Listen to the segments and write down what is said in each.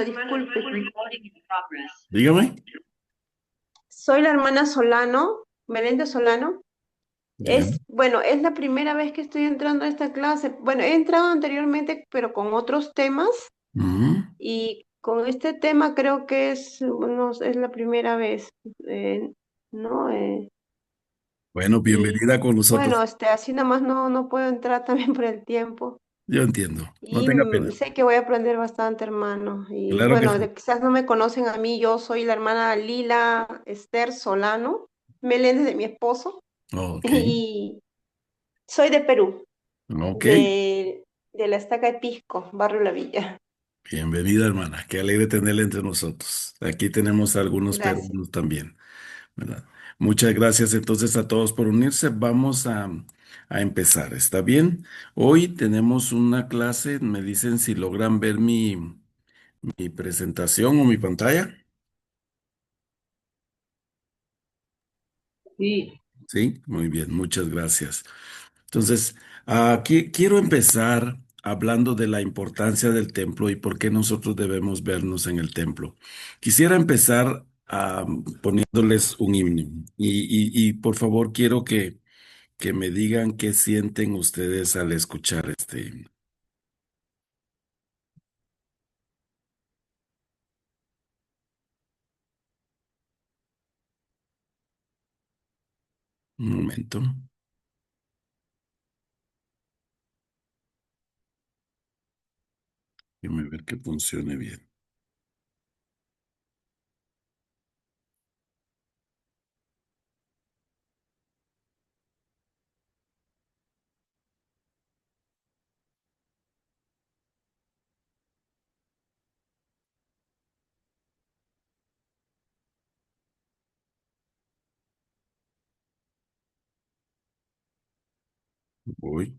disculpe. Dígame. Soy la hermana Solano, Meléndez Solano. Ya. Bueno, es la primera vez que estoy entrando a esta clase. Bueno, he entrado anteriormente, pero con otros temas, Ujú. y con este tema creo que bueno, es la primera vez, eh, ¿no? Bueno, Y bienvenida con bueno, nosotros. así nomás no puedo entrar también por el tiempo. Yo entiendo. No Y tenga pena. sé que voy a aprender bastante, hermano. Y Claro que bueno, sí. quizás no me conocen a mí, yo soy la hermana Lila Esther Solano, Meléndez de mi esposo, Ok. y soy de Perú, Ok. de la Estaca de Pisco, barrio La Villa. Bienvenida, hermana. Qué alegre tenerla entre nosotros. Aquí tenemos algunos Gracias. peruanos también, ¿verdad? Muchas gracias entonces a todos por unirse. Vamos a empezar. ¿Está bien? Hoy tenemos una clase. Me dicen si logran ver mi presentación o mi pantalla. Sí. Sí, muy bien. Muchas gracias. Entonces, aquí quiero empezar hablando de la importancia del templo y por qué nosotros debemos vernos en el templo. Quisiera empezar poniéndoles un himno y por favor quiero que me digan qué sienten ustedes al escuchar este himno. Un momento, déjame ver que funcione bien. Voy.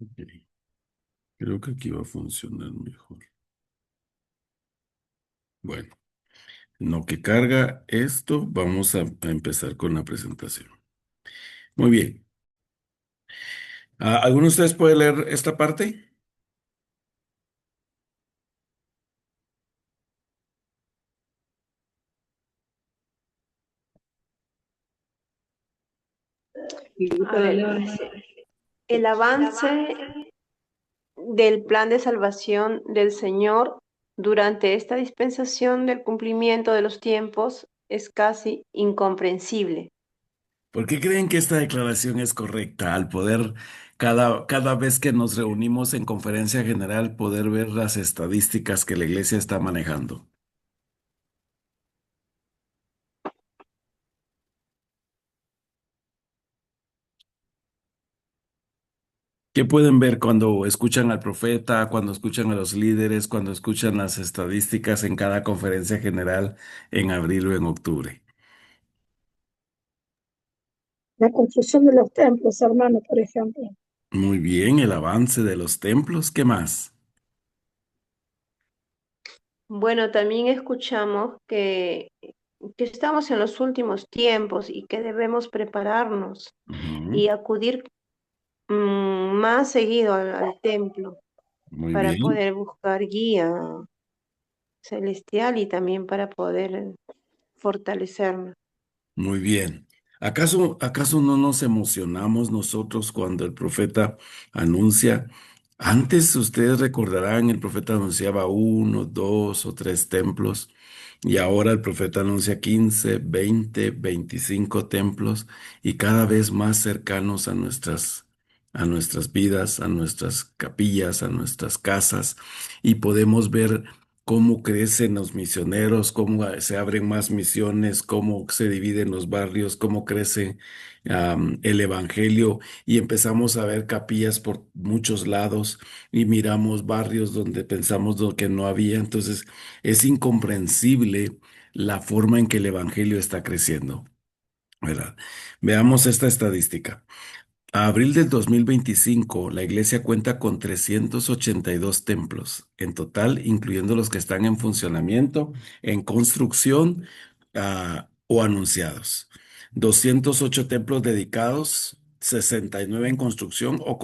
Ok. Creo que aquí va a funcionar mejor. Bueno, en lo que carga esto, vamos a empezar con la presentación. Muy bien. ¿Alguno de ustedes puede leer esta parte? A ver, dice, el avance del plan de salvación del Señor durante esta dispensación del cumplimiento de los tiempos es casi incomprensible. ¿Por qué creen que esta declaración es correcta? Al poder, cada vez que nos reunimos en conferencia general, poder ver las estadísticas que la iglesia está manejando. ¿Qué pueden ver cuando escuchan al profeta, cuando escuchan a los líderes, cuando escuchan las estadísticas en cada conferencia general en abril o en octubre? La construcción de los templos, hermano, por ejemplo. Muy bien, el avance de los templos, ¿qué más? Bueno, también escuchamos que estamos en los últimos tiempos y que debemos prepararnos Ujú. y acudir más seguido al templo Muy para bien. poder buscar guía celestial y también para poder fortalecernos. Muy bien. ¿Acaso no nos emocionamos nosotros cuando el profeta anuncia? Antes ustedes recordarán, el profeta anunciaba uno, dos o tres templos y ahora el profeta anuncia 15, 20, 25 templos y cada vez más cercanos a nuestras vidas, a nuestras capillas, a nuestras casas y podemos ver cómo crecen los misioneros, cómo se abren más misiones, cómo se dividen los barrios, cómo crece el evangelio y empezamos a ver capillas por muchos lados y miramos barrios donde pensamos que no había. Entonces es incomprensible la forma en que el evangelio está creciendo, ¿verdad? Veamos esta estadística. A abril del 2025, la iglesia cuenta con 382 templos en total, incluyendo los que están en funcionamiento, en construcción, o anunciados. 208 templos dedicados, 69 en construcción o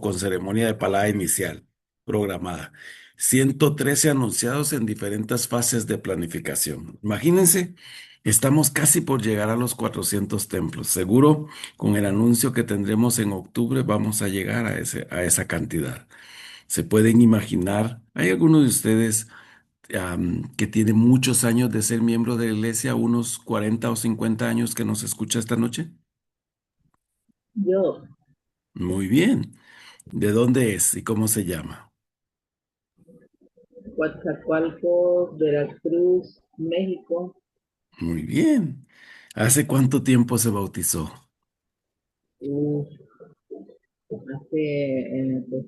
con ceremonia de palada inicial programada. 113 anunciados en diferentes fases de planificación. Imagínense, estamos casi por llegar a los 400 templos. Seguro, con el anuncio que tendremos en octubre, vamos a llegar a esa cantidad. Se pueden imaginar, ¿hay alguno de ustedes que tiene muchos años de ser miembro de la iglesia, unos 40 o 50 años que nos escucha esta noche? Yo, Muy bien. ¿De dónde es y cómo se llama? Coatzacoalcos, Veracruz, México, Muy bien. ¿Hace cuánto tiempo se bautizó? uf, hace pues,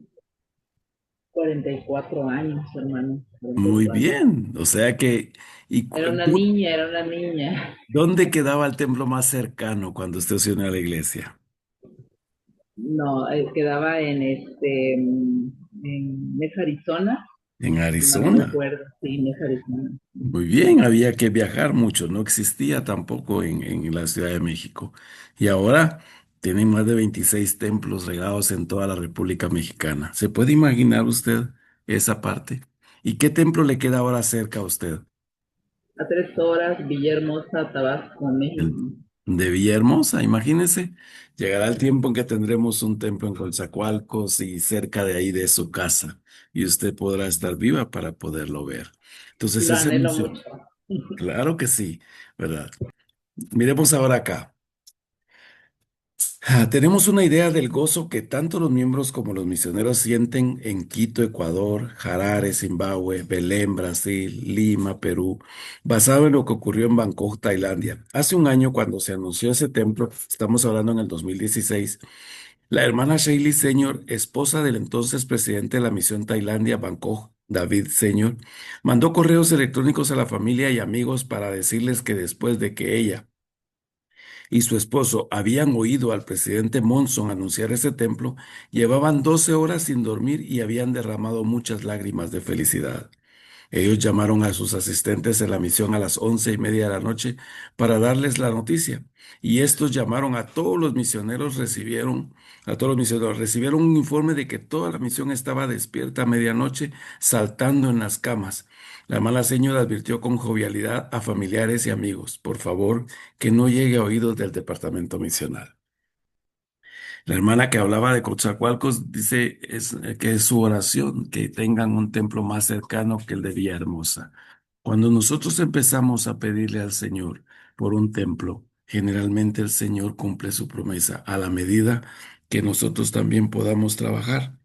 44 años, hermano. Muy 44. bien. O sea que, ¿y Era una niña. dónde quedaba el templo más cercano cuando usted se unió a la iglesia? No, quedaba en Mesa, Arizona, En si mal no Arizona. recuerdo. Sí, Mesa, Arizona. Muy bien, había que viajar mucho, no existía tampoco en la Ciudad de México. Y ahora tienen más de 26 templos regados en toda la República Mexicana. ¿Se puede imaginar usted esa parte? ¿Y qué templo le queda ahora cerca a usted? A 3 horas, Villahermosa, Tabasco, El México. de Villahermosa, imagínese. Llegará el tiempo en que tendremos un templo en Coatzacoalcos y cerca de ahí de su casa, y usted podrá estar viva para poderlo ver. Entonces, Lo ese anhelo anuncio, mucho. claro que sí, ¿verdad? Miremos ahora acá. Tenemos una idea del gozo que tanto los miembros como los misioneros sienten en Quito, Ecuador, Harare, Zimbabue, Belén, Brasil, Lima, Perú, basado en lo que ocurrió en Bangkok, Tailandia. Hace un año, cuando se anunció ese templo, estamos hablando en el 2016, la hermana Shailey Senior, esposa del entonces presidente de la misión Tailandia, Bangkok, David Senior, mandó correos electrónicos a la familia y amigos para decirles que después de que ella y su esposo habían oído al presidente Monson anunciar ese templo, llevaban 12 horas sin dormir y habían derramado muchas lágrimas de felicidad. Ellos llamaron a sus asistentes en la misión a las 11:30 de la noche para darles la noticia. Y estos llamaron a todos los misioneros, recibieron un informe de que toda la misión estaba despierta a medianoche, saltando en las camas. La mala señora advirtió con jovialidad a familiares y amigos, por favor, que no llegue a oídos del departamento misional. La hermana que hablaba de Coatzacoalcos dice que es su oración, que tengan un templo más cercano que el de Villahermosa. Cuando nosotros empezamos a pedirle al Señor por un templo, generalmente el Señor cumple su promesa a la medida que nosotros también podamos trabajar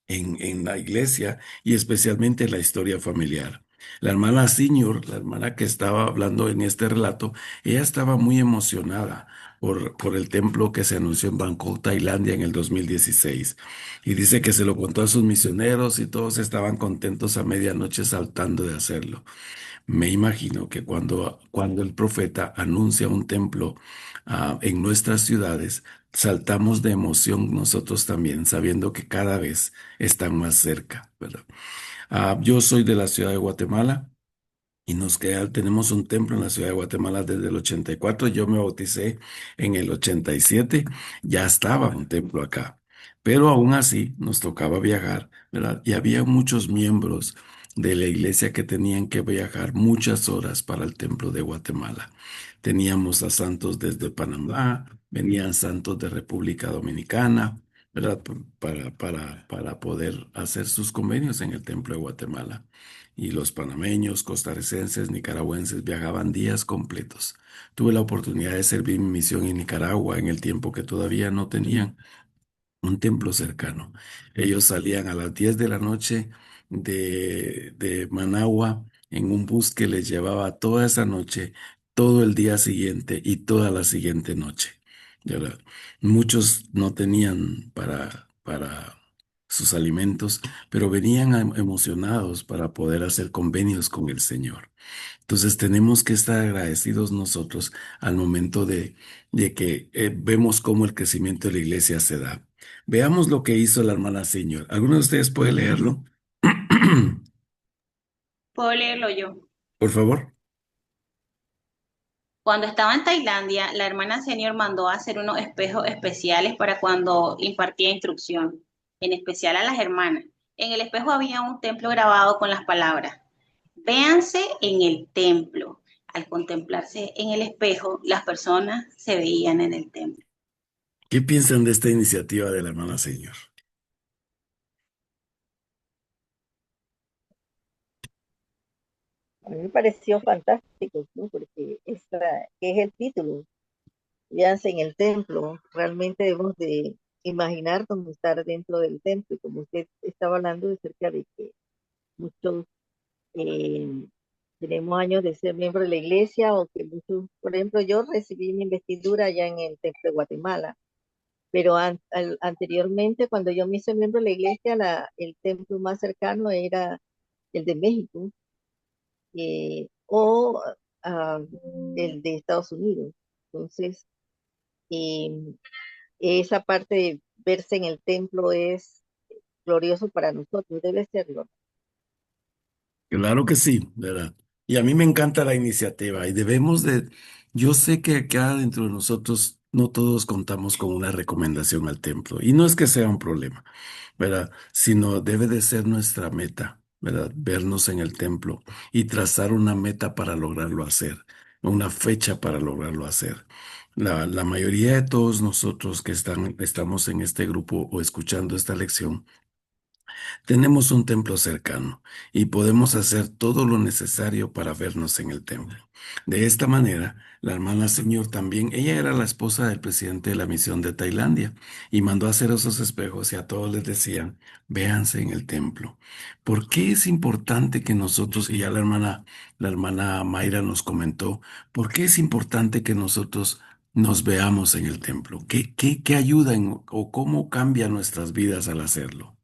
en la iglesia y especialmente en la historia familiar. La hermana Senior, la hermana que estaba hablando en este relato, ella estaba muy emocionada por el templo que se anunció en Bangkok, Tailandia, en el 2016. Y dice que se lo contó a sus misioneros y todos estaban contentos a medianoche saltando de hacerlo. Me imagino que cuando el profeta anuncia un templo en nuestras ciudades, saltamos de emoción nosotros también, sabiendo que cada vez están más cerca, ¿verdad? Yo soy de la ciudad de Guatemala. Y tenemos un templo en la ciudad de Guatemala desde el 84. Yo me bauticé en el 87. Ya estaba un templo acá. Pero aún así nos tocaba viajar, ¿verdad? Y había muchos miembros de la iglesia que tenían que viajar muchas horas para el templo de Guatemala. Teníamos a santos desde Panamá, venían santos de República Dominicana, ¿verdad? Para poder hacer sus convenios en el templo de Guatemala. Y los panameños, costarricenses, nicaragüenses viajaban días completos. Tuve la oportunidad de servir mi misión en Nicaragua en el tiempo que todavía no tenían un templo cercano. Ellos salían a las 10 de la noche de Managua en un bus que les llevaba toda esa noche, todo el día siguiente y toda la siguiente noche. ¿Verdad? Muchos no tenían para sus alimentos, pero venían emocionados para poder hacer convenios con el Señor. Entonces tenemos que estar agradecidos nosotros al momento de que vemos cómo el crecimiento de la iglesia se da. Veamos lo que hizo la hermana Señor. ¿Alguno de ustedes puede leerlo? Puedo leerlo yo. Por favor. Cuando estaba en Tailandia, la hermana senior mandó a hacer unos espejos especiales para cuando impartía instrucción, en especial a las hermanas. En el espejo había un templo grabado con las palabras, véanse en el templo. Al contemplarse en el espejo, las personas se veían en el templo. ¿Qué piensan de esta iniciativa de la hermana Señor? A mí me pareció fantástico, ¿no? Porque que es el título, véanse en el templo, realmente debemos de imaginarnos estar dentro del templo, y como usted estaba hablando de cerca de que muchos eh, tenemos años de ser miembro de la iglesia, o que muchos, por ejemplo, yo recibí mi investidura allá en el templo de Guatemala, pero anteriormente, cuando yo me hice miembro de la iglesia, el templo más cercano era el de México, o ah, el de Estados Unidos. Entonces, eh, esa parte de verse en el templo es glorioso para nosotros, debe serlo. Claro que sí, ¿verdad? Y a mí me encanta la iniciativa y debemos de, yo sé que acá dentro de nosotros no todos contamos con una recomendación al templo y no es que sea un problema, ¿verdad? Sino debe de ser nuestra meta, ¿verdad? Vernos en el templo y trazar una meta para lograrlo hacer, una fecha para lograrlo hacer. La mayoría de todos nosotros que estamos en este grupo o escuchando esta lección, tenemos un templo cercano y podemos hacer todo lo necesario para vernos en el templo. De esta manera, la hermana Señor también, ella era la esposa del presidente de la misión de Tailandia y mandó a hacer esos espejos y a todos les decían, véanse en el templo. ¿Por qué es importante que nosotros, y ya la hermana Mayra nos comentó, por qué es importante que nosotros nos veamos en el templo? ¿Qué ayuda o cómo cambia nuestras vidas al hacerlo?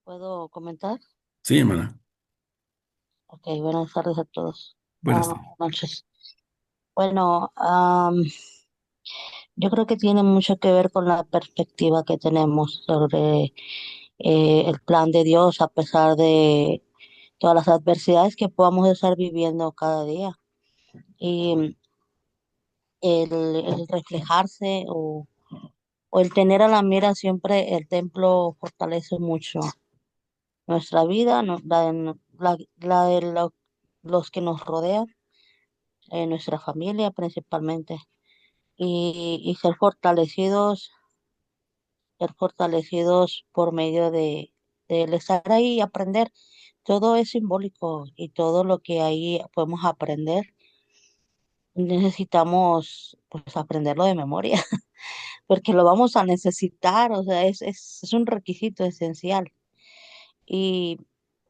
¿Puedo comentar? Sí, hermana. Ok, buenas tardes a todos. Buenas tardes. Buenas noches. Bueno, yo creo que tiene mucho que ver con la perspectiva que tenemos sobre el plan de Dios, a pesar de todas las adversidades que podamos estar viviendo cada día. Y el reflejarse o el tener a la mira siempre el templo fortalece mucho nuestra vida, la de los que nos rodean, nuestra familia principalmente, y ser fortalecidos por medio de el estar ahí y aprender. Todo es simbólico y todo lo que ahí podemos aprender, necesitamos pues aprenderlo de memoria, porque lo vamos a necesitar, o sea, es un requisito esencial. Y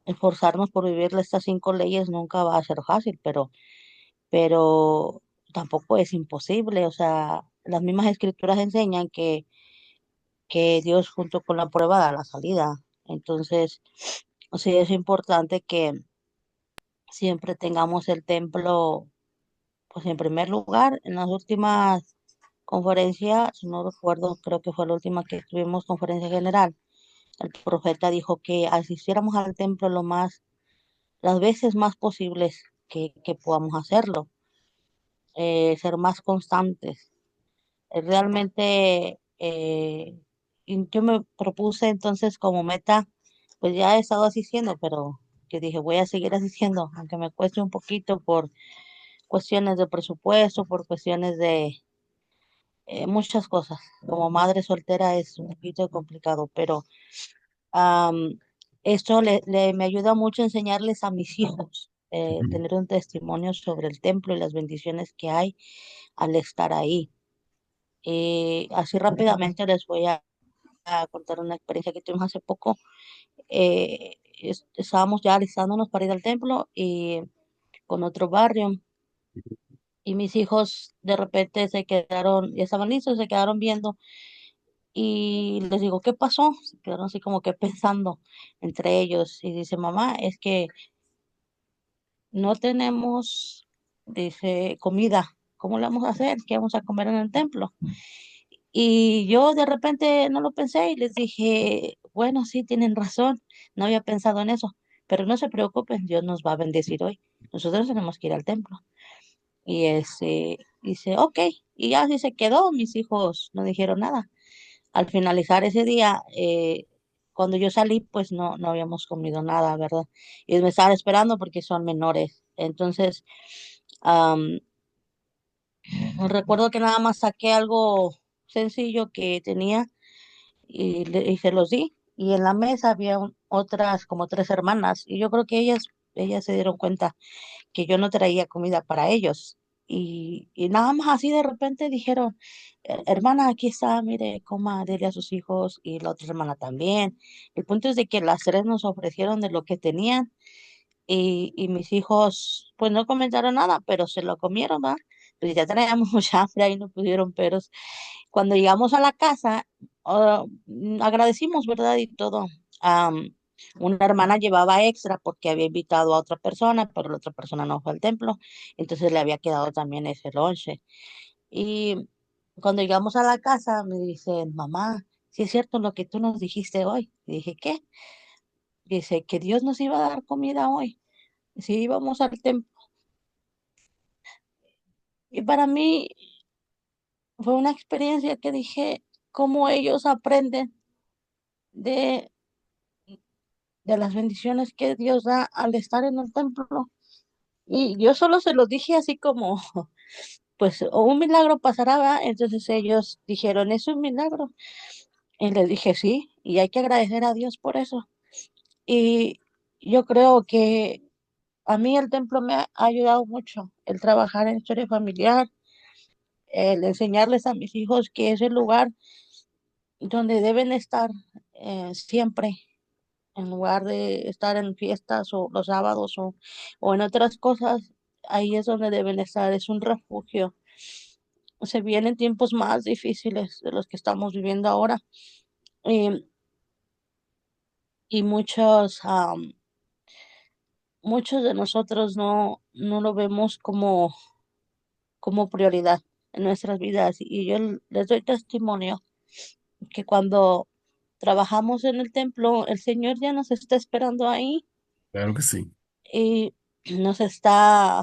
esforzarnos por vivir estas 5 leyes nunca va a ser fácil, pero tampoco es imposible. O sea, las mismas escrituras enseñan que Dios junto con la prueba da la salida. Entonces, sí es importante que siempre tengamos el templo, pues en primer lugar. En las últimas conferencias, si no recuerdo, creo que fue la última que tuvimos conferencia general, el profeta dijo que asistiéramos al templo las veces más posibles que podamos hacerlo, ser más constantes. Realmente, y yo me propuse entonces como meta, pues ya he estado asistiendo, pero que dije voy a seguir asistiendo, aunque me cueste un poquito por cuestiones de presupuesto, por cuestiones de muchas cosas. Como madre soltera es un poquito complicado, pero am, esto me ayuda mucho a enseñarles a mis hijos, Ujú. tener un testimonio sobre el templo y las bendiciones que hay al estar ahí. Así rápidamente les voy a contar una experiencia que tuvimos hace poco. Estábamos ya alistándonos para ir al templo y con otro barrio, y mis hijos de repente se quedaron, ya estaban listos, se quedaron viendo, y les digo, ¿qué pasó? Se quedaron así como que pensando entre ellos, y dice, mamá, es que no tenemos, dice, comida. ¿cómo le vamos a hacer? ¿Qué vamos a comer en el templo? Y yo de repente no lo pensé y les dije, bueno, sí, tienen razón, no había pensado en eso, pero no se preocupen, Dios nos va a bendecir hoy. Nosotros tenemos que ir al templo. Y dice, ok, y ya así se quedó, mis hijos no dijeron nada. Al finalizar ese día, cuando yo salí, pues no habíamos comido nada, ¿verdad? Y me estaban esperando porque son menores. Entonces, am, recuerdo que nada más saqué algo sencillo que tenía y se los di. Y en la mesa había otras como tres hermanas y yo creo que ellas se dieron cuenta que yo no traía comida para ellos. Y nada más así de repente dijeron, Hermana, aquí está, mire, coma, dele a sus hijos y la otra hermana también." El punto es de que las tres nos ofrecieron de lo que tenían y mis hijos pues no comentaron nada, pero se lo comieron, ¿va? Pues ya traíamos mucha hambre y no pudieron, pero cuando llegamos a la casa, agradecimos, ¿verdad? Y todo. Am, una hermana llevaba extra porque había invitado a otra persona, pero la otra persona no fue al templo, entonces le había quedado también ese lonche. Y cuando llegamos a la casa, me dicen, mamá, si es cierto lo que tú nos dijiste hoy. Y dije, ¿qué? Dice que Dios nos iba a dar comida hoy. Si íbamos al templo. Y para mí fue una experiencia que dije, cómo ellos aprenden de de las bendiciones que Dios da al estar en el templo. Y yo solo se los dije así como, pues, o un milagro pasará, ¿verdad? Entonces ellos dijeron, es un milagro. Y les dije, sí, y hay que agradecer a Dios por eso. Y yo creo que a mí el templo me ha ayudado mucho, el trabajar en historia familiar, el enseñarles a mis hijos que es el lugar donde deben estar siempre en lugar de estar en fiestas o los sábados o en otras cosas, ahí es donde deben estar, es un refugio. Se vienen tiempos más difíciles de los que estamos viviendo ahora y, y muchos de nosotros no lo vemos como prioridad en nuestras vidas y yo les doy testimonio que cuando trabajamos en el templo, el Señor ya nos está esperando ahí Claro que sí. y nos está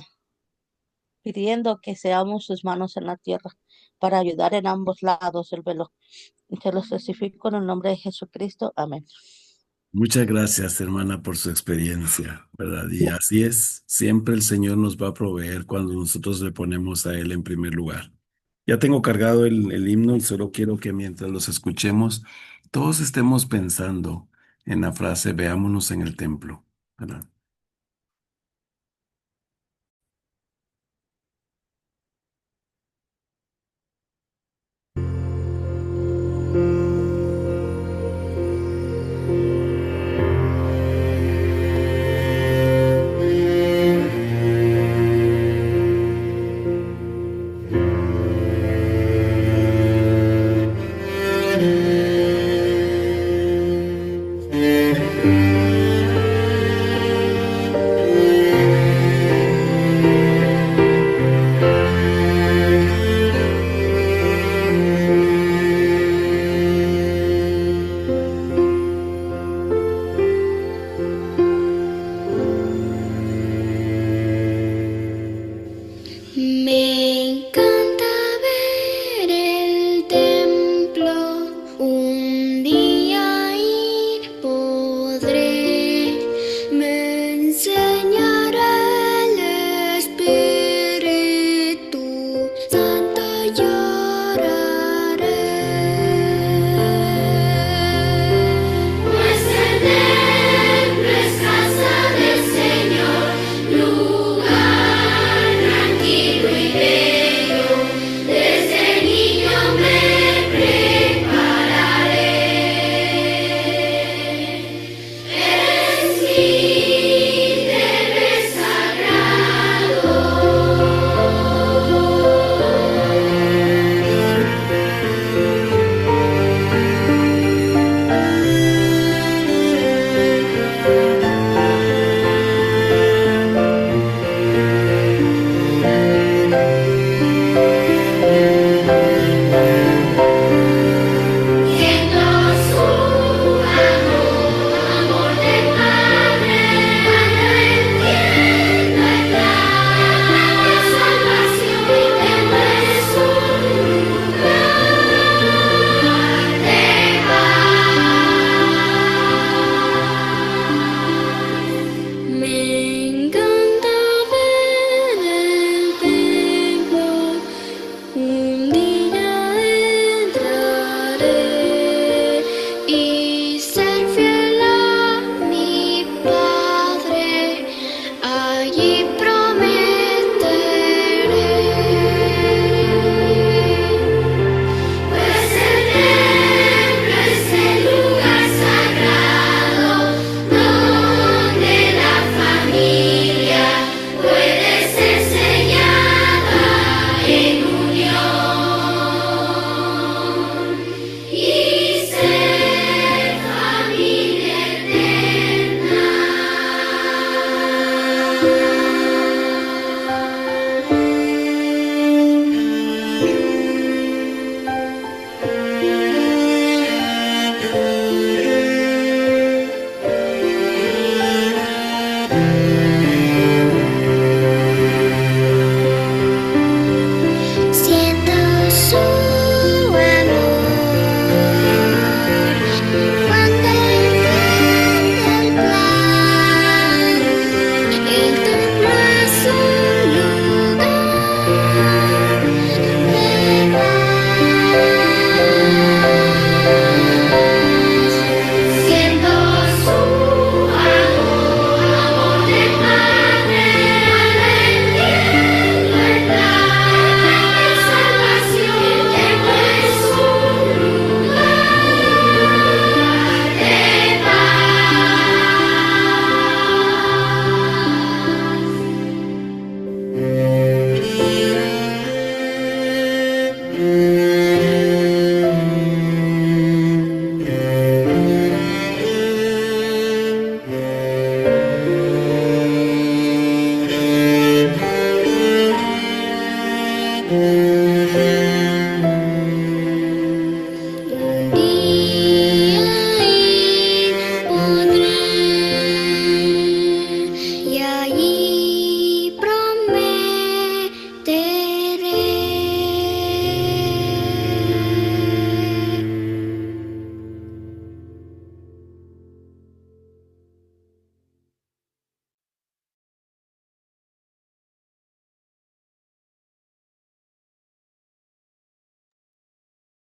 pidiendo que seamos sus manos en la tierra para ayudar en ambos lados del velo. Y te lo especifico en el nombre de Jesucristo. Amén. Muchas gracias, hermana, por su experiencia, ¿verdad? Y así es, siempre el Señor nos va a proveer cuando nosotros le ponemos a Él en primer lugar. Ya tengo cargado el himno y solo quiero que mientras los escuchemos, todos estemos pensando en la frase, veámonos en el templo, ¿verdad?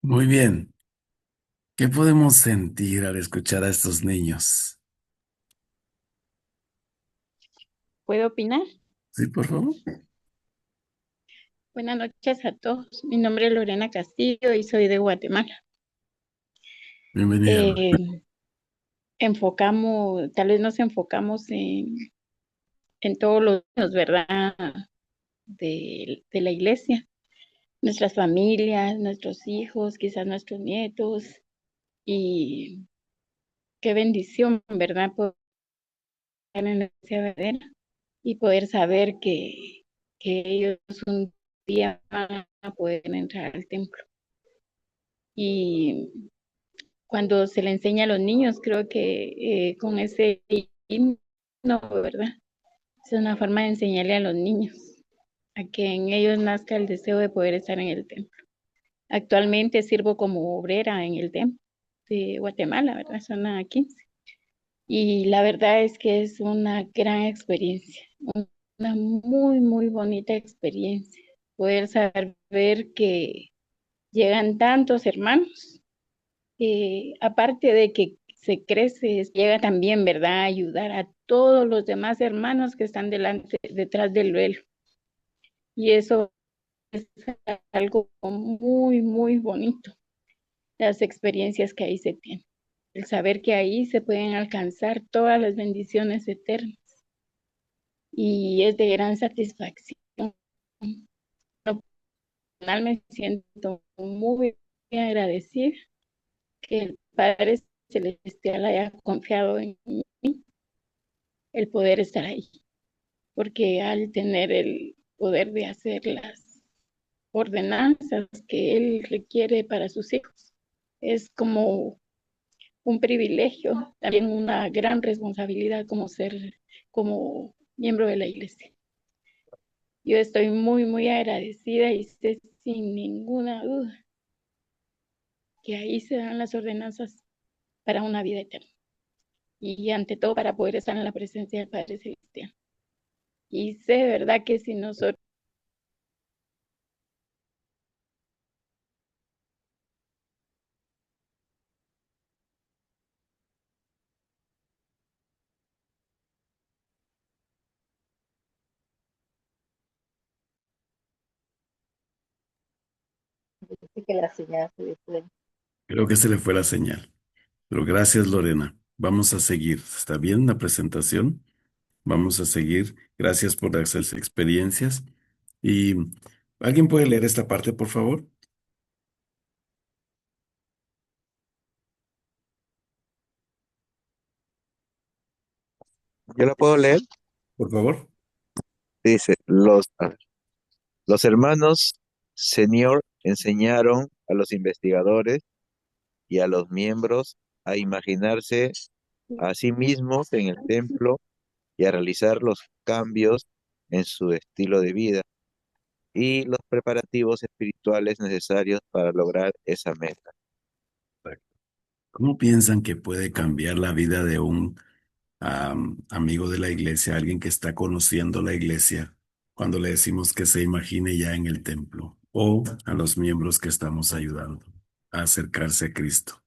Muy bien. ¿Qué podemos sentir al escuchar a estos niños? ¿Puedo opinar? Sí, por favor. Buenas noches a todos. Mi nombre es Lorena Castillo y soy de Guatemala. Bienvenida. Eh, tal vez nos enfocamos en todos los niños, ¿verdad? De la iglesia, nuestras familias, nuestros hijos, quizás nuestros nietos. Y qué bendición, ¿verdad? Poder estar en la iglesia verdadera y poder saber que ellos un día van a poder entrar al templo. Y cuando se le enseña a los niños, creo que con ese himno, ¿verdad? Es una forma de enseñarle a los niños, a que en ellos nazca el deseo de poder estar en el templo. Actualmente sirvo como obrera en el templo de Guatemala, ¿verdad? Zona 15. Y la verdad es que es una gran experiencia, una muy, muy bonita experiencia. Poder saber que llegan tantos hermanos, aparte de que se crece, llega también, ¿verdad?, a ayudar a todos los demás hermanos que están detrás del velo. Y eso es algo muy, muy bonito, las experiencias que ahí se tienen. El saber que ahí se pueden alcanzar todas las bendiciones eternas. Y es de gran satisfacción. Personal me siento muy agradecida que el Padre Celestial haya confiado en mí el poder estar ahí, porque al tener el poder de hacer las ordenanzas que Él requiere para sus hijos, es como un privilegio, también una gran responsabilidad como miembro de la iglesia. Yo estoy muy, muy agradecida y sé sin ninguna duda que ahí se dan las ordenanzas para una vida eterna. Y ante todo para poder estar en la presencia del Padre Celestial. Y sé de verdad que si nosotros Dice que la señal se fue. Creo que se le fue la señal. Pero gracias, Lorena. Vamos a seguir. ¿Está bien la presentación? Vamos a seguir. Gracias por las experiencias. ¿Y alguien puede leer esta parte, por favor? Yo lo puedo leer. Por favor. Dice, los hermanos senior enseñaron a los investigadores y a los miembros a imaginarse a sí mismos en el templo y a realizar los cambios en su estilo de vida y los preparativos espirituales necesarios para lograr esa meta. ¿Cómo piensan que puede cambiar la vida de un amigo de la iglesia, alguien que está conociendo la iglesia, cuando le decimos que se imagine ya en el templo, o a los miembros que estamos ayudando a acercarse a Cristo?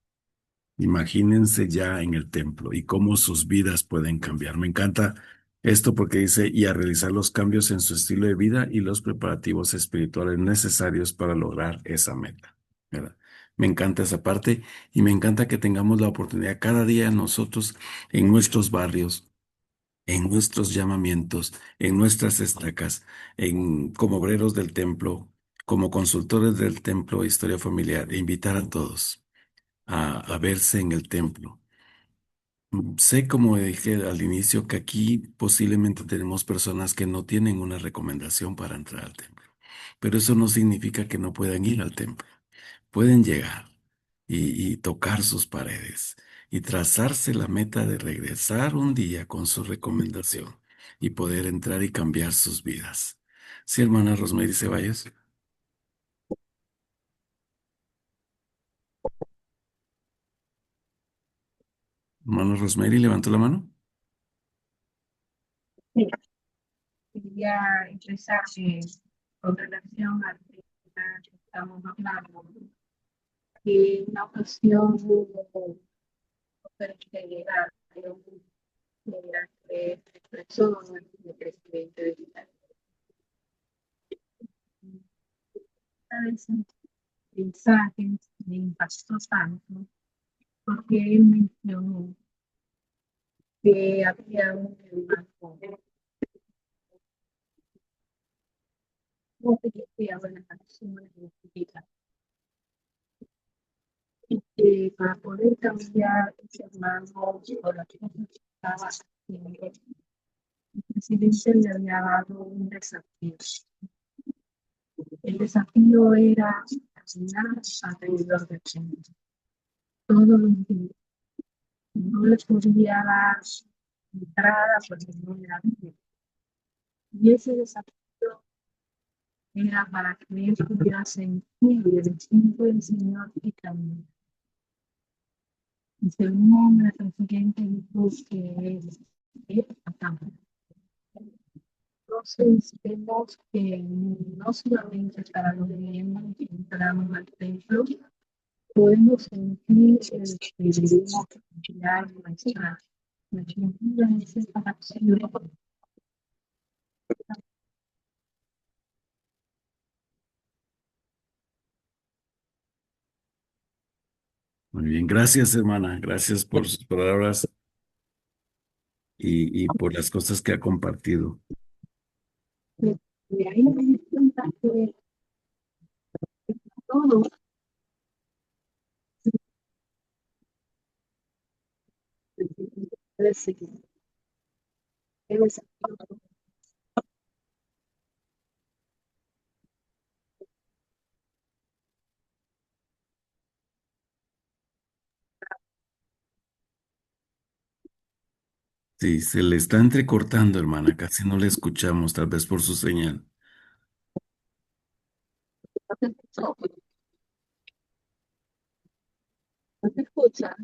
Imagínense ya en el templo y cómo sus vidas pueden cambiar. Me encanta esto porque dice, y a realizar los cambios en su estilo de vida y los preparativos espirituales necesarios para lograr esa meta, ¿verdad? Me encanta esa parte y me encanta que tengamos la oportunidad cada día nosotros en nuestros barrios, en nuestros llamamientos, en nuestras estacas, como obreros del templo, como consultores del templo, historia familiar, e invitar a todos a verse en el templo. Sé, como dije al inicio, que aquí posiblemente tenemos personas que no tienen una recomendación para entrar al templo, pero eso no significa que no puedan ir al templo. Pueden llegar y tocar sus paredes y trazarse la meta de regresar un día con su recomendación y poder entrar y cambiar sus vidas. Sí, hermana Rosemary Ceballos. Hermana Rosemary, levantó la mano. Sí, quería expresar que con relación al tema que estamos hablando, que en una ocasión hubo integridad de las tres personas del presidente de Italia. Una de esas mensajes me impactó tanto porque él mencionó que había un hermano que estudiaba en la canción de la vida y que para poder cambiar ese hermano o la cosa que estaba haciendo, el presidente le había dado un desafío. El desafío era caminar alrededor del mundo todos los días. No le podía dar entrada porque no era bien. Y ese desafío era para que él pudiera sentir el Espíritu del Señor y caminar. Y según el presidente dijo que él cambia. Entonces vemos que no solamente para los miembros que entramos al templo, podemos sentir el que debemos cambiar nuestra vida en esa acción. Muy bien, gracias, hermana. Gracias por sus palabras y por las cosas que ha compartido. Y ahí me di cuenta que todo debe seguir, debe ser. Sí, se le está entrecortando, hermana. Casi no le escuchamos, tal vez por su señal. ¿No te escucha?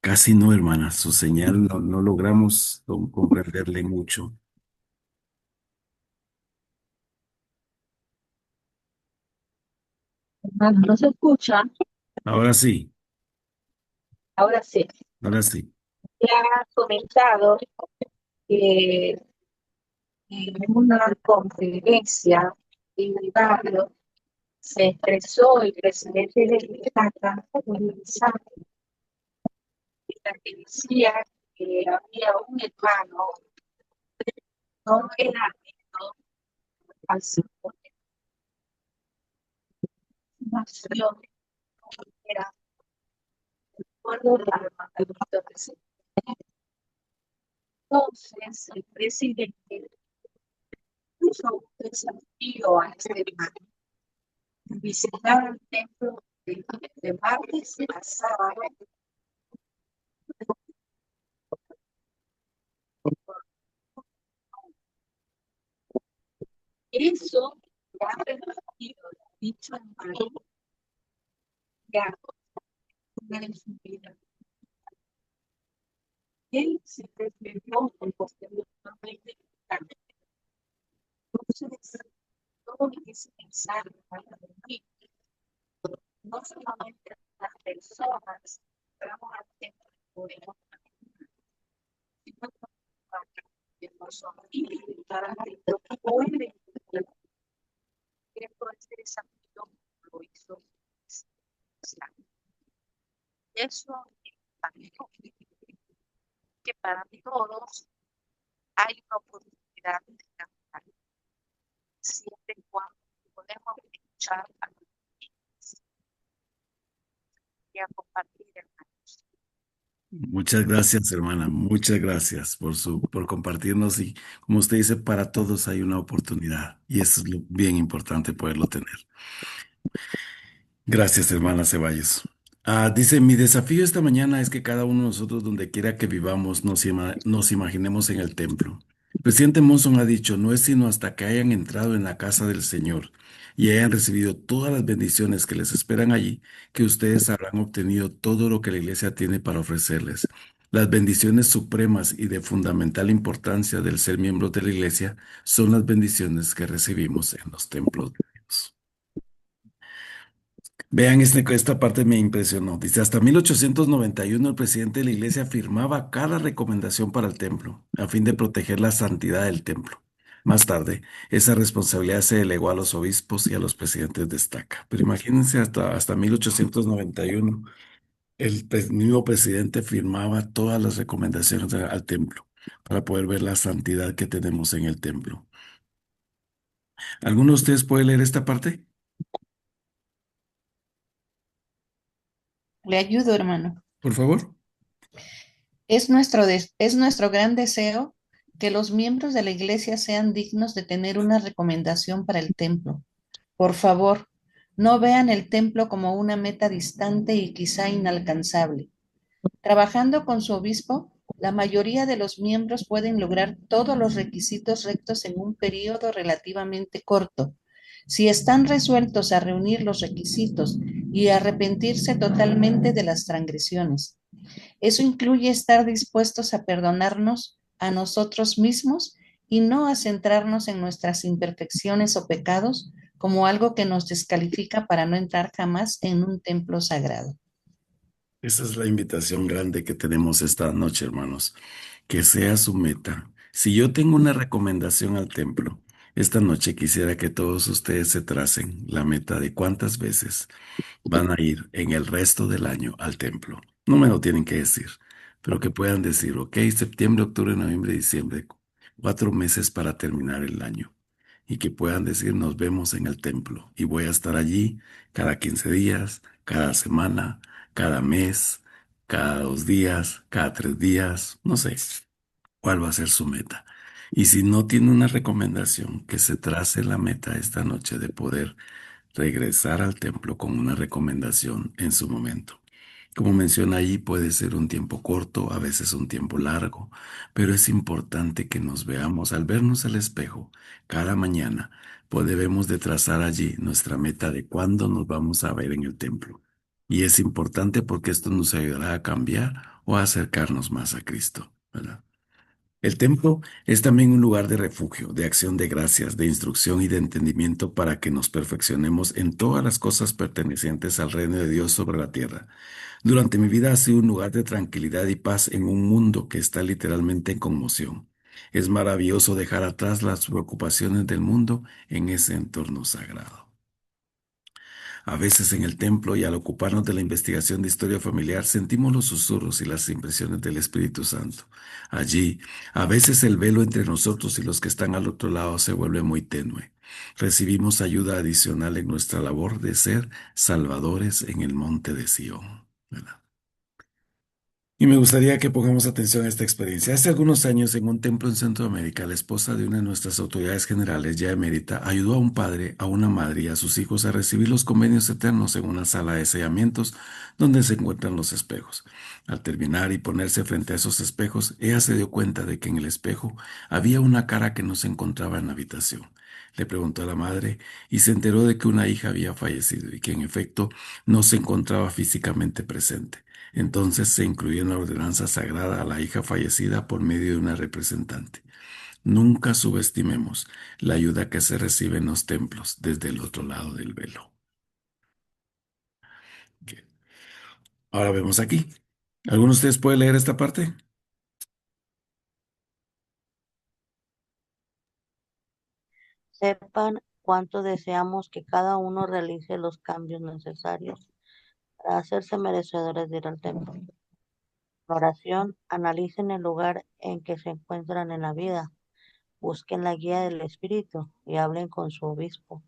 Casi no, hermana. Su señal no logramos comprenderle mucho. Hermano, no se escucha. Ahora sí, Ahora sí. ahora sí. Ya ha comentado que en una conferencia en el barrio se expresó el presidente de Itaca un mensaje en la que decía que había un hermano no era al Señor, nació, era acuerdo para el mandamiento del Señor. Entonces, el presidente puso un desafío a este hermano, visitar el templo de martes a sábado. Eso ya ha permitido dicho hermano ya en su vida. Él se refirió posteriormente. Entonces, todo ese mensaje para mí, no solamente las personas que vamos a tener podemos sino que nosotros para lo que puede ese desafío lo hizo. Eso que para todos hay una oportunidad de cambiar, siempre y cuando podemos escuchar a los demás y a compartir, hermanos. Muchas gracias, hermana. Muchas gracias por compartirnos y, como usted dice, para todos hay una oportunidad y eso es bien importante poderlo tener. Gracias, hermana Ceballos. Dice, mi desafío esta mañana es que cada uno de nosotros, donde quiera que vivamos, nos imaginemos en el templo. El presidente Monson ha dicho, no es sino hasta que hayan entrado en la casa del Señor y hayan recibido todas las bendiciones que les esperan allí, que ustedes habrán obtenido todo lo que la iglesia tiene para ofrecerles. Las bendiciones supremas y de fundamental importancia del ser miembros de la iglesia son las bendiciones que recibimos en los templos de Dios. Vean, esta parte me impresionó. Dice, hasta 1891 el presidente de la iglesia firmaba cada recomendación para el templo, a fin de proteger la santidad del templo. Más tarde, esa responsabilidad se delegó a los obispos y a los presidentes de estaca. Pero imagínense, hasta 1891, mismo presidente firmaba todas las recomendaciones al templo para poder ver la santidad que tenemos en el templo. ¿Alguno de ustedes puede leer esta parte? Le ayudo, hermano. Por favor. Es nuestro gran deseo que los miembros de la iglesia sean dignos de tener una recomendación para el templo. Por favor, no vean el templo como una meta distante y quizá inalcanzable. Trabajando con su obispo, la mayoría de los miembros pueden lograr todos los requisitos rectos en un periodo relativamente corto. Si están resueltos a reunir los requisitos y a arrepentirse totalmente de las transgresiones. Eso incluye estar dispuestos a perdonarnos a nosotros mismos y no a centrarnos en nuestras imperfecciones o pecados como algo que nos descalifica para no entrar jamás en un templo sagrado. Esa es la invitación grande que tenemos esta noche, hermanos. Que sea su meta. Si yo tengo una recomendación al templo, esta noche quisiera que todos ustedes se tracen la meta de cuántas veces van a ir en el resto del año al templo. No me lo tienen que decir, pero que puedan decir, ok, septiembre, octubre, noviembre, diciembre, 4 meses para terminar el año. Y que puedan decir, nos vemos en el templo. Y voy a estar allí cada 15 días, cada semana, cada mes, cada 2 días, cada 3 días, no sé cuál va a ser su meta. Y si no tiene una recomendación, que se trace la meta esta noche de poder regresar al templo con una recomendación en su momento. Como menciona ahí, puede ser un tiempo corto, a veces un tiempo largo, pero es importante que nos veamos al vernos al espejo cada mañana, pues debemos de trazar allí nuestra meta de cuándo nos vamos a ver en el templo. Y es importante porque esto nos ayudará a cambiar o a acercarnos más a Cristo, ¿verdad? El templo es también un lugar de refugio, de acción de gracias, de instrucción y de entendimiento para que nos perfeccionemos en todas las cosas pertenecientes al reino de Dios sobre la tierra. Durante mi vida ha sido un lugar de tranquilidad y paz en un mundo que está literalmente en conmoción. Es maravilloso dejar atrás las preocupaciones del mundo en ese entorno sagrado. A veces en el templo y al ocuparnos de la investigación de historia familiar sentimos los susurros y las impresiones del Espíritu Santo. Allí, a veces el velo entre nosotros y los que están al otro lado se vuelve muy tenue. Recibimos ayuda adicional en nuestra labor de ser salvadores en el monte de Sión, ¿verdad? Y me gustaría que pongamos atención a esta experiencia. Hace algunos años, en un templo en Centroamérica, la esposa de una de nuestras autoridades generales, ya emérita, ayudó a un padre, a una madre y a sus hijos a recibir los convenios eternos en una sala de sellamientos donde se encuentran los espejos. Al terminar y ponerse frente a esos espejos, ella se dio cuenta de que en el espejo había una cara que no se encontraba en la habitación. Le preguntó a la madre y se enteró de que una hija había fallecido y que en efecto no se encontraba físicamente presente. Entonces se incluyó en la ordenanza sagrada a la hija fallecida por medio de una representante. Nunca subestimemos la ayuda que se recibe en los templos desde el otro lado del velo. Ok. Ahora vemos aquí. ¿Alguno de ustedes puede leer esta parte? Sepan cuánto deseamos que cada uno realice los cambios necesarios para hacerse merecedores de ir al templo. En oración, analicen el lugar en que se encuentran en la vida, busquen la guía del Espíritu y hablen con su obispo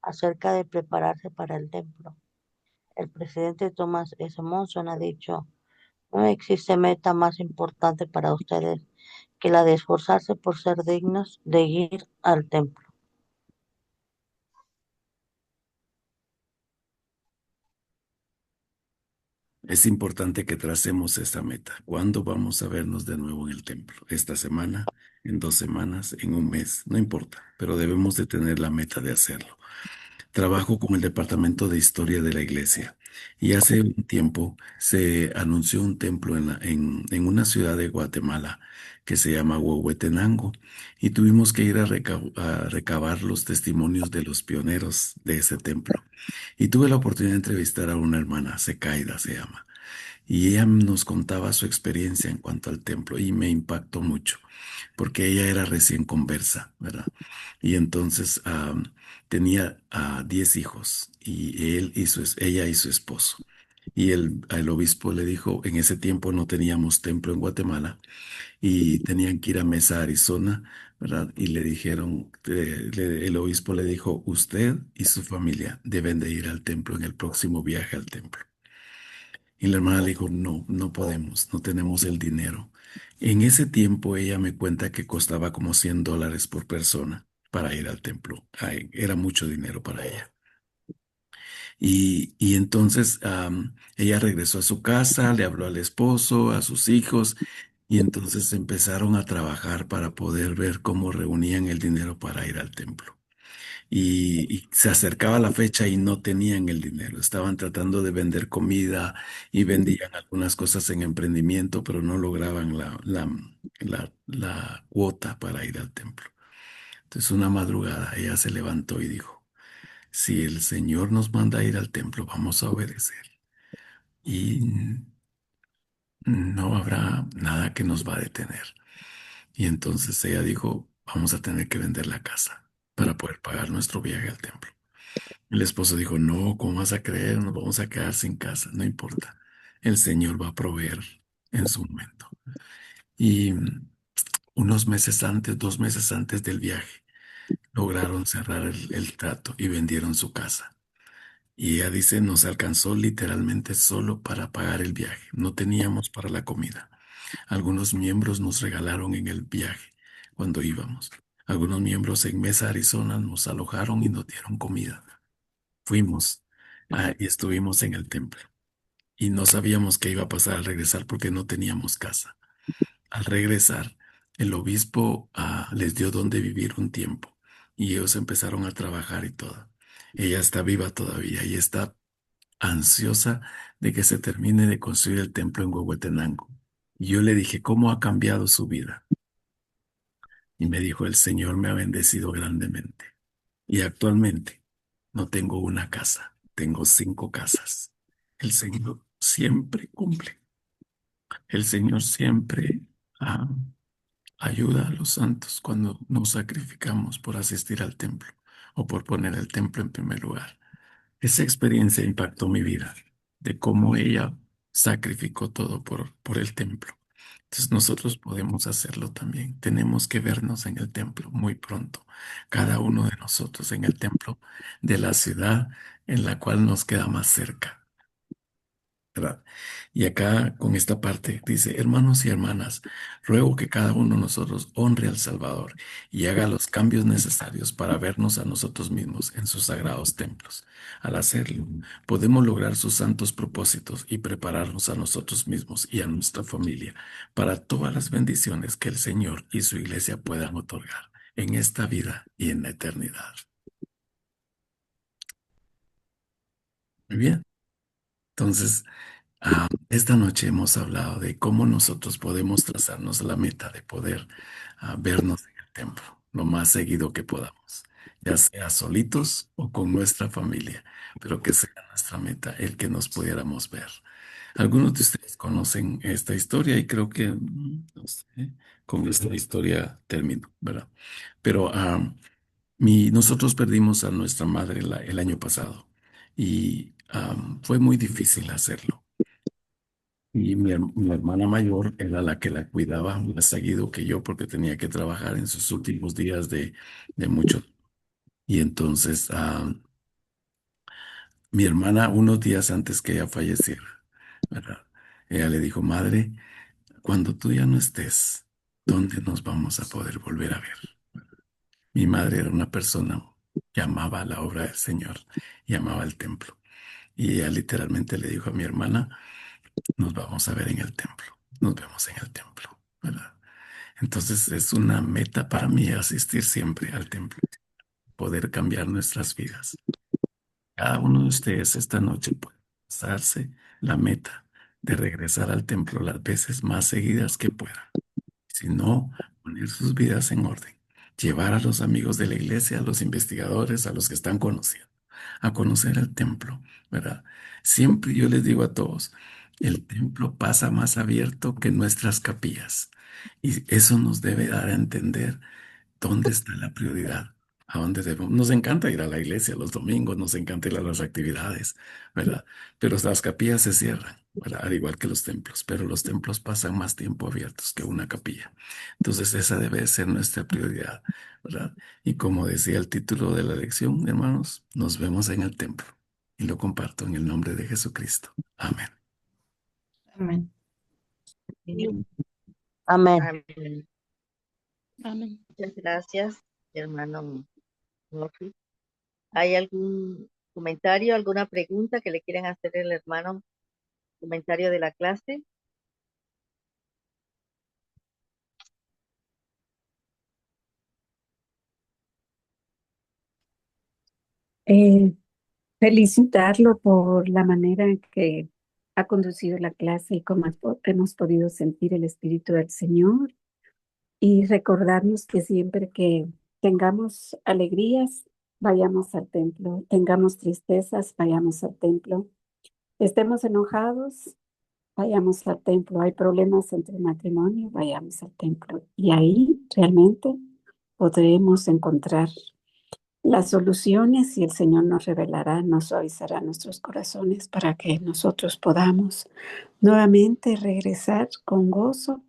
acerca de prepararse para el templo. El presidente Thomas S. Monson ha dicho, no existe meta más importante para ustedes que la de esforzarse por ser dignos de ir al templo. Es importante que tracemos esta meta. ¿Cuándo vamos a vernos de nuevo en el templo? ¿Esta semana? ¿En 2 semanas? ¿En un mes? No importa, pero debemos de tener la meta de hacerlo. trabajo con el departamento de historia de la iglesia y hace un tiempo se anunció un templo en una ciudad de Guatemala que se llama Huehuetenango y tuvimos que ir a recabar los testimonios de los pioneros de ese templo. Y tuve la oportunidad de entrevistar a una hermana, Secaida se llama, y ella nos contaba su experiencia en cuanto al templo y me impactó mucho porque ella era recién conversa, ¿verdad? Y entonces tenía 10 hijos y ella y su esposo. Y el obispo le dijo, en ese tiempo no teníamos templo en Guatemala y tenían que ir a Mesa, Arizona, ¿verdad? Y le dijeron, el obispo le dijo, usted y su familia deben de ir al templo en el próximo viaje al templo. Y la hermana le dijo, no, no podemos, no tenemos el dinero. En ese tiempo ella me cuenta que costaba como $100 por persona para ir al templo. Ay, era mucho dinero para ella. Y entonces ella regresó a su casa, le habló al esposo, a sus hijos, y entonces empezaron a trabajar para poder ver cómo reunían el dinero para ir al templo y se acercaba la fecha y no tenían el dinero. Estaban tratando de vender comida y vendían algunas cosas en emprendimiento, pero no lograban la cuota para ir al templo. Entonces, una madrugada ella se levantó y dijo, si el Señor nos manda a ir al templo, vamos a obedecer. Y no habrá nada que nos va a detener. Y entonces ella dijo, vamos a tener que vender la casa para poder pagar nuestro viaje al templo. El esposo dijo, no, ¿cómo vas a creer? Nos vamos a quedar sin casa, no importa. El Señor va a proveer en su momento. Y unos meses antes, 2 meses antes del viaje, lograron cerrar el trato y vendieron su casa. Y ella dice, nos alcanzó literalmente solo para pagar el viaje. No teníamos para la comida. Algunos miembros nos regalaron en el viaje cuando íbamos. Algunos miembros en Mesa, Arizona, nos alojaron y nos dieron comida. Fuimos y estuvimos en el templo y no sabíamos qué iba a pasar al regresar porque no teníamos casa. Al regresar, el obispo les dio donde vivir un tiempo y ellos empezaron a trabajar y todo. Ella está viva todavía y está ansiosa de que se termine de construir el templo en Huehuetenango. Y yo le dije, ¿cómo ha cambiado su vida? Y me dijo, el Señor me ha bendecido grandemente. Y actualmente no tengo una casa, tengo 5 casas. El Señor siempre cumple. El Señor siempre ah, ayuda a los santos cuando nos sacrificamos por asistir al templo o por poner el templo en primer lugar. Esa experiencia impactó mi vida, de cómo ella sacrificó todo por el templo. Entonces nosotros podemos hacerlo también. Tenemos que vernos en el templo muy pronto, cada uno de nosotros en el templo de la ciudad en la cual nos queda más cerca. ¿Verdad? Y acá con esta parte dice, hermanos y hermanas, ruego que cada uno de nosotros honre al Salvador y haga los cambios necesarios para vernos a nosotros mismos en sus sagrados templos. Al hacerlo, podemos lograr sus santos propósitos y prepararnos a nosotros mismos y a nuestra familia para todas las bendiciones que el Señor y su iglesia puedan otorgar en esta vida y en la eternidad. Muy bien. Entonces, esta noche hemos hablado de cómo nosotros podemos trazarnos la meta de poder vernos en el templo lo más seguido que podamos, ya sea solitos o con nuestra familia, pero que sea nuestra meta el que nos pudiéramos ver. Algunos de ustedes conocen esta historia y creo que no sé, con esta historia termino, ¿verdad? Pero nosotros perdimos a nuestra madre el año pasado y fue muy difícil hacerlo. Y mi hermana mayor era la que la cuidaba más seguido que yo porque tenía que trabajar en sus últimos días de mucho. Y entonces mi hermana, unos días antes que ella falleciera, ¿verdad? Ella le dijo, madre, cuando tú ya no estés, ¿dónde nos vamos a poder volver a ver? Mi madre era una persona que amaba la obra del Señor y amaba el templo. Y ella literalmente le dijo a mi hermana, nos vamos a ver en el templo, nos vemos en el templo, ¿verdad? Entonces es una meta para mí asistir siempre al templo, poder cambiar nuestras vidas. Cada uno de ustedes esta noche puede pasarse la meta de regresar al templo las veces más seguidas que pueda. Si no, poner sus vidas en orden. Llevar a los amigos de la iglesia, a los investigadores, a los que están conociendo, a conocer el templo, ¿verdad? Siempre yo les digo a todos, el templo pasa más abierto que nuestras capillas. Y eso nos debe dar a entender dónde está la prioridad. ¿A dónde debemos? Nos encanta ir a la iglesia los domingos, nos encanta ir a las actividades, ¿verdad? Pero las capillas se cierran, ¿verdad? Al igual que los templos, pero los templos pasan más tiempo abiertos que una capilla. Entonces esa debe ser nuestra prioridad, ¿verdad? Y como decía el título de la lección, hermanos, nos vemos en el templo. Y lo comparto en el nombre de Jesucristo. Amén. Amén. Amén. Amén. Amén. Muchas gracias, hermano Murphy. ¿Hay algún comentario, alguna pregunta que le quieran hacer el hermano? ¿Comentario de la clase? Eh, Felicitarlo por la manera en que ha conducido la clase y cómo hemos podido sentir el Espíritu del Señor y recordarnos que siempre que tengamos alegrías, vayamos al templo, tengamos tristezas, vayamos al templo, estemos enojados, vayamos al templo, hay problemas entre matrimonio, vayamos al templo y ahí realmente podremos encontrar las soluciones y el Señor nos revelará, nos suavizará nuestros corazones para que nosotros podamos nuevamente regresar con gozo,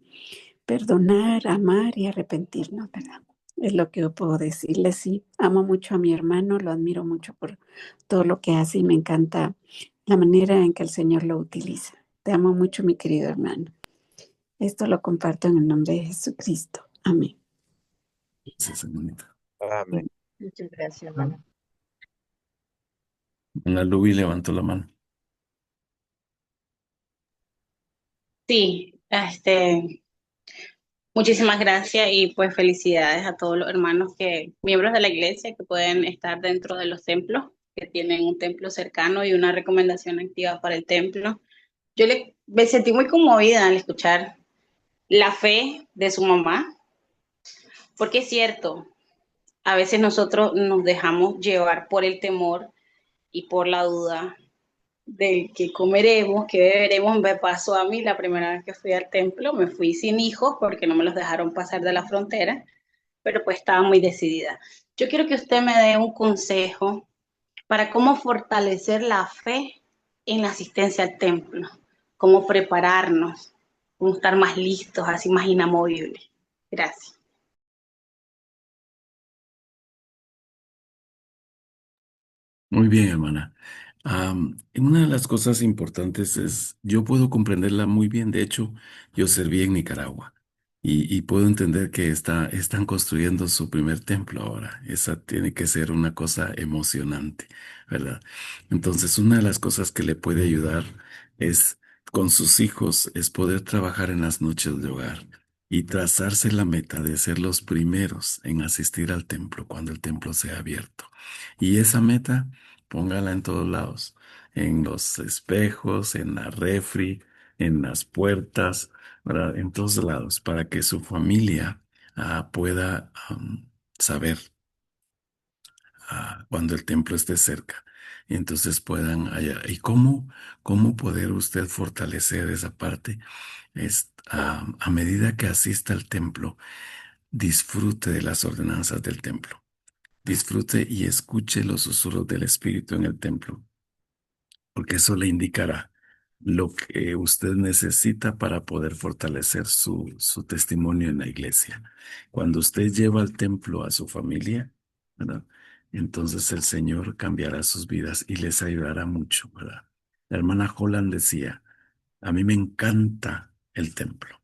perdonar, amar y arrepentirnos, ¿verdad? Es lo que yo puedo decirle. Sí, amo mucho a mi hermano, lo admiro mucho por todo lo que hace y me encanta la manera en que el Señor lo utiliza. Te amo mucho, mi querido hermano. Esto lo comparto en el nombre de Jesucristo. Amén. Gracias, hermanita. Amén. Muchas gracias, hermano. Ana Luby levantó la mano. Sí, muchísimas gracias y pues felicidades a todos los hermanos miembros de la iglesia que pueden estar dentro de los templos, que tienen un templo cercano y una recomendación activa para el templo. Me sentí muy conmovida al escuchar la fe de su mamá, porque es cierto, a veces nosotros nos dejamos llevar por el temor y por la duda del que comeremos, que beberemos. Me pasó a mí la primera vez que fui al templo, me fui sin hijos porque no me los dejaron pasar de la frontera, pero pues estaba muy decidida. Yo quiero que usted me dé un consejo para cómo fortalecer la fe en la asistencia al templo, cómo prepararnos, cómo estar más listos, así más inamovibles. Gracias. Muy bien, hermana. Una de las cosas importantes es, yo puedo comprenderla muy bien. De hecho, yo serví en Nicaragua y puedo entender que están construyendo su primer templo ahora. Esa tiene que ser una cosa emocionante, ¿verdad? Entonces, una de las cosas que le puede ayudar es con sus hijos, es poder trabajar en las noches de hogar y trazarse la meta de ser los primeros en asistir al templo cuando el templo sea abierto. Y esa meta póngala en todos lados, en los espejos, en la refri, en las puertas, ¿verdad? En todos lados, para que su familia pueda saber cuando el templo esté cerca. Y entonces puedan allá. ¿Y cómo poder usted fortalecer esa parte? Es a medida que asista al templo, disfrute de las ordenanzas del templo. Disfrute y escuche los susurros del Espíritu en el templo, porque eso le indicará lo que usted necesita para poder fortalecer su testimonio en la iglesia. Cuando usted lleva al templo a su familia, ¿verdad? Entonces el Señor cambiará sus vidas y les ayudará mucho, ¿verdad? La hermana Holland decía, a mí me encanta el templo,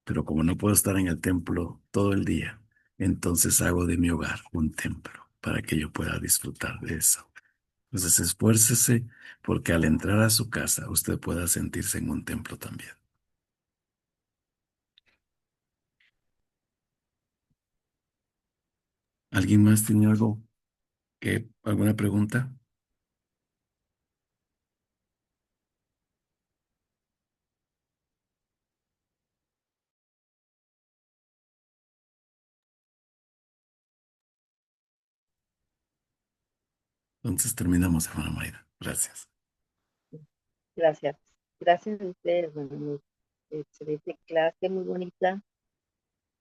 pero como no puedo estar en el templo todo el día, entonces hago de mi hogar un templo para que yo pueda disfrutar de eso. Entonces esfuércese porque al entrar a su casa usted pueda sentirse en un templo también. ¿Alguien más tiene alguna pregunta? Entonces terminamos, hermana Mayra. Gracias. Gracias. Gracias a ustedes, hermano. Excelente clase, muy bonita.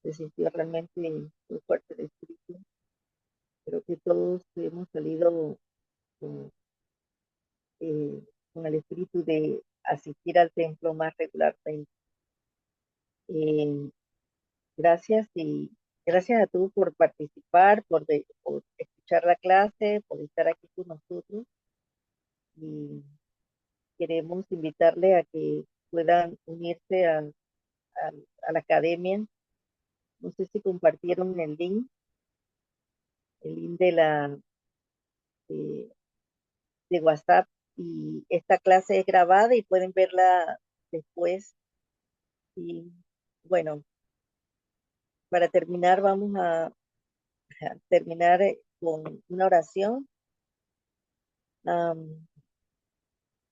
Se sintió realmente muy fuerte el espíritu. Creo que todos hemos salido con, eh, con el espíritu de asistir al templo más regularmente. Eh, gracias y gracias a todos por participar, por escuchar la clase, por estar aquí con nosotros. Y queremos invitarle a que puedan unirse a la academia. No sé si compartieron el link de, de WhatsApp, y esta clase es grabada y pueden verla después. Y bueno, para terminar, vamos a terminar con una oración.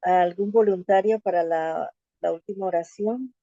¿Algún voluntario para la última oración?